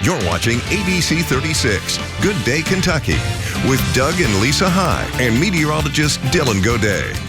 You're watching ABC 36, Good Day Kentucky, with Doug and Lisa High and meteorologist Dylan Godet.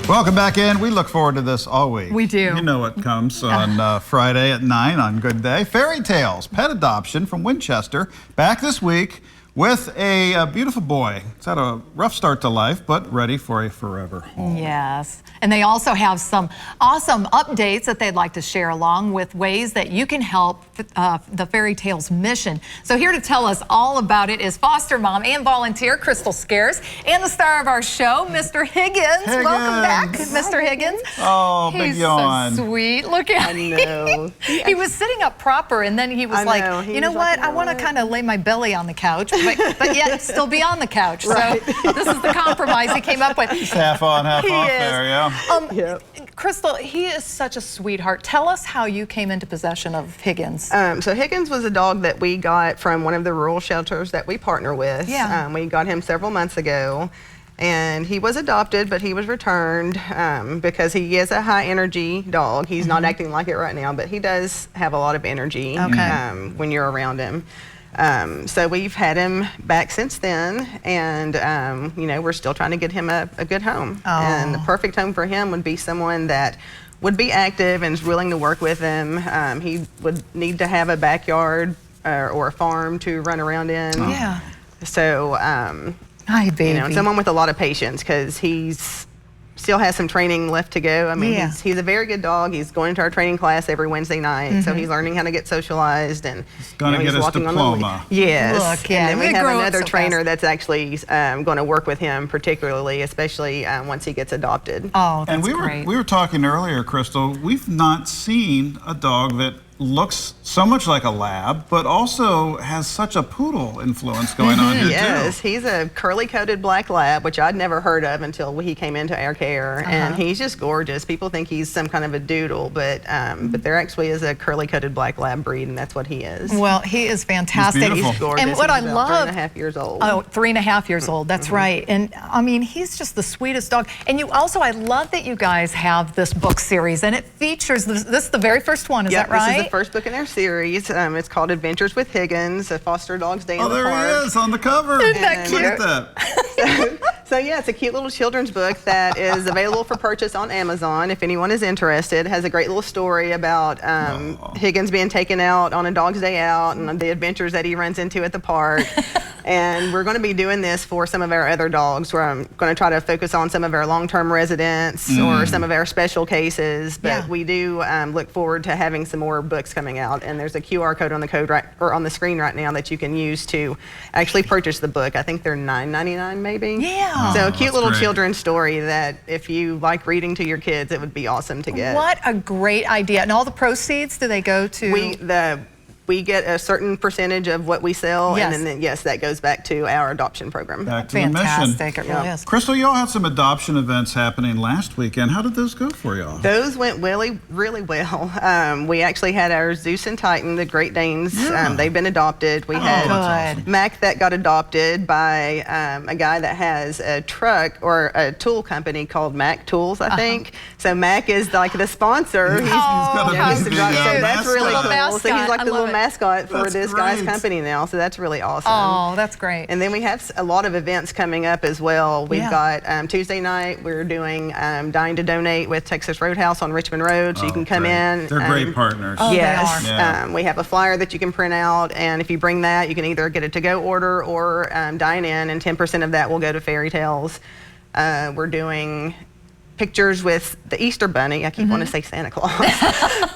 Welcome back in. We look forward to this all week. We do. You know what comes on Friday at 9 on Good Day. Fairy Tales, pet adoption from Winchester, back this week with a beautiful boy. It's had a rough start to life, but ready for a forever home. Yes. And they also have some awesome updates that they'd like to share, along with ways that you can help the Fairy Tales mission. So here to tell us all about it is foster mom and volunteer Crystal Scearce and the star of our show, Mr. Higgins. Welcome back, Mr. Higgins. Oh, big yawn. He's so sweet. Look at him. I know. He was sitting up proper, and then he was like, you know what? I want to kind of lay my belly on the couch, but yet still be on the couch. Right. So this is the compromise he came up with. He's half on, half off there, yeah. Crystal, he is such a sweetheart. Tell us how you came into possession of Higgins. So Higgins was a dog that we got from one of the rural shelters that we partner with. Yeah. We got him several months ago, and he was adopted, but he was returned because he is a high energy dog. He's not acting like it right now, but he does have a lot of energy when you're around him. So we've had him back since then, and you know, we're still trying to get him a good home. And the perfect home for him would be someone that would be active and is willing to work with him. He would need to have a backyard or a farm to run around in. Yeah. So Hi, baby. you know, someone with a lot of patience, because he's still has some training left to go. I mean, he's a very good dog. He's going to our training class every Wednesday night, so he's learning how to get socialized, and he's going to get his diploma. Yes. Look, yeah, and then we have another so trainer that's actually going to work with him, particularly, especially once he gets adopted. Oh, that's And great. we were talking earlier, Crystal, we've not seen a dog that looks so much like a lab, but also has such a poodle influence going on here Yes, too. he's a curly-coated black lab, which I'd never heard of until he came into our care, and he's just gorgeous. People think he's some kind of a doodle, but there actually is a curly-coated black lab breed, and that's what he is. Well, he is fantastic. He's beautiful. He's gorgeous. And what He's I about love, 3.5 years old. Oh, 3.5 years old. That's right. And I mean, he's just the sweetest dog. And you also, I love that you guys have this book series, and it features this is the very first one. Is that right? This is the first book in our series. It's called Adventures with Higgins, a foster dog's day in the park. Oh, there he is on the cover. Isn't that Look cute? at that. So yeah, it's a cute little children's book that is available for purchase on Amazon if anyone is interested. It has a great little story about Higgins being taken out on a dog's day out and the adventures that he runs into at the park. And we're going to be doing this for some of our other dogs, where I'm going to try to focus on some of our long-term residents or some of our special cases. But we do look forward to having some more books coming out. And there's a QR code on the screen right now that you can use to actually purchase the book. I think they're $9.99 maybe. Yeah. So a cute little great. children's story that if you like reading to your kids, it would be awesome to get. What a great idea. And all the proceeds, do they go to? We get a certain percentage of what we sell, and then yes, that goes back to our adoption program. Back to the mission. Fantastic, it really is. Crystal, y'all had some adoption events happening last weekend. How did those go for y'all? Those went really well. We actually had our Zeus and Titan, the Great Danes. They've been adopted. We had awesome. Mac that got adopted by a guy that has a truck or a tool company called Mac Tools, I think. So Mac is like the sponsor. He's got a yes. big, so that's really mascot. cool. Mascot. So he's like I the love little it. mascot for That's this guy's great. company now. So that's really awesome. Oh, that's great. And then we have a lot of events coming up as well. We've got Tuesday night, we're doing Dying to Donate with Texas Roadhouse on Richmond Road, so you can come in. They're great partners. Oh, Yes. they are. Yeah. We have a flyer that you can print out, and if you bring that, you can either get a to-go order or dine in, and 10% of that will go to Fairy Tales. We're doing pictures with the Easter Bunny. I keep wanting to say Santa Claus.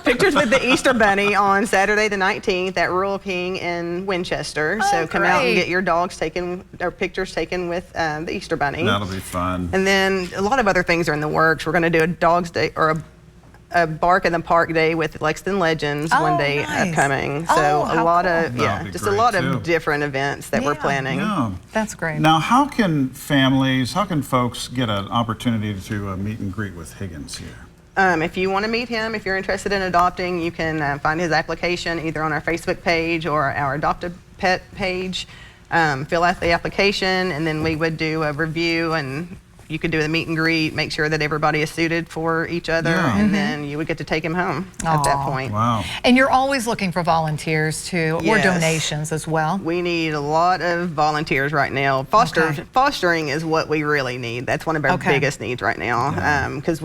Pictures with the Easter Bunny on Saturday the 19th at Rural King in Winchester. So come out and get your dogs taken, or pictures taken with the Easter Bunny. That'll be fun. And then a lot of other things are in the works. We're going to do a Dog's Day, or a Bark in the Park Day with Lexington Legends one day upcoming. So a lot of just a lot of different events that we're planning. Yeah. That's great. Now, how can folks get an opportunity to meet and greet with Higgins here? If you want to meet him, if you're interested in adopting, you can find his application either on our Facebook page or our Adopt a Pet page. Fill out the application, and then we would do a review and you could do the meet and greet, make sure that everybody is suited for each other, Yeah. and then you would get to take him home at that point. Wow. And you're always looking for volunteers too, or Yes. donations as well. We need a lot of volunteers right now. Fostering is what we really need. That's one of our biggest needs right now, because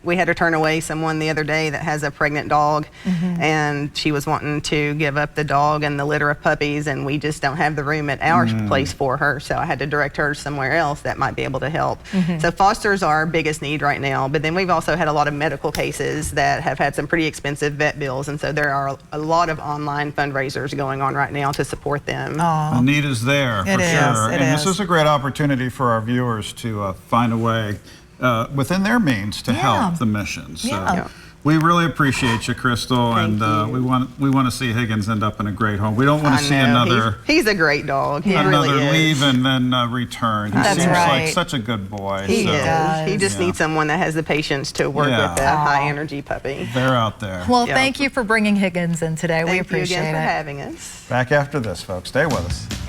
we had to turn away someone the other day that has a pregnant dog, and she was wanting to give up the dog and the litter of puppies, and we just don't have the room at our place for her, so I had to direct her somewhere else that might be able to help. So fosters are our biggest need right now, but then we've also had a lot of medical cases that have had some pretty expensive vet bills, and so there are a lot of online fundraisers going on right now to support them. The need is there, for sure. And this is a great opportunity for our viewers to find a way within their means to help the mission. So we really appreciate you, Crystal, Thank and you. we want to see Higgins end up in a great home. We don't want to see another He's a great dog. He really is. leave and then return. He That's seems like right. such a good boy. He so is. He just needs someone that has the patience to work with that high energy puppy. they're out there. Well, thank you for bringing Higgins in today. We Thank you appreciate again for it. having us. Back after this, folks. Stay with us.